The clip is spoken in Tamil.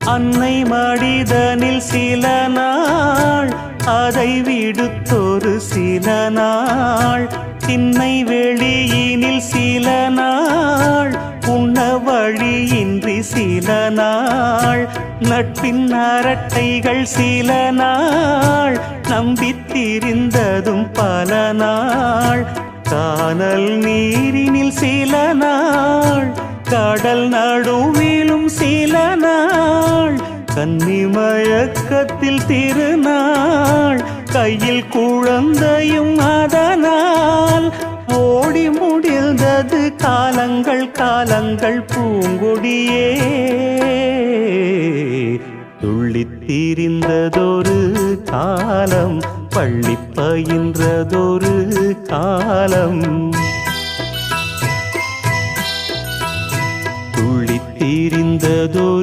அன்னை மடிதனில் சில நாள் அதை விடுத்தொரு சில நாள் திண்ணை வெளியினில் சில நாள் உண்ண வழியின்றி சில நாள் நட்பின் அரட்டைகள் சில நாள் நம்பித்திரிந்ததும் பல நாள் கானல் நீரினில் சில நாள் கடல் நடுவிலும் சில நாள் கன்னிமயக்கத்தில் திருநாள் கையில் குழந்தையும் அதனால் ஓடி முடிந்தது காலங்கள் காலங்கள் பூங்கொடியே துள்ளித் திரிந்ததொரு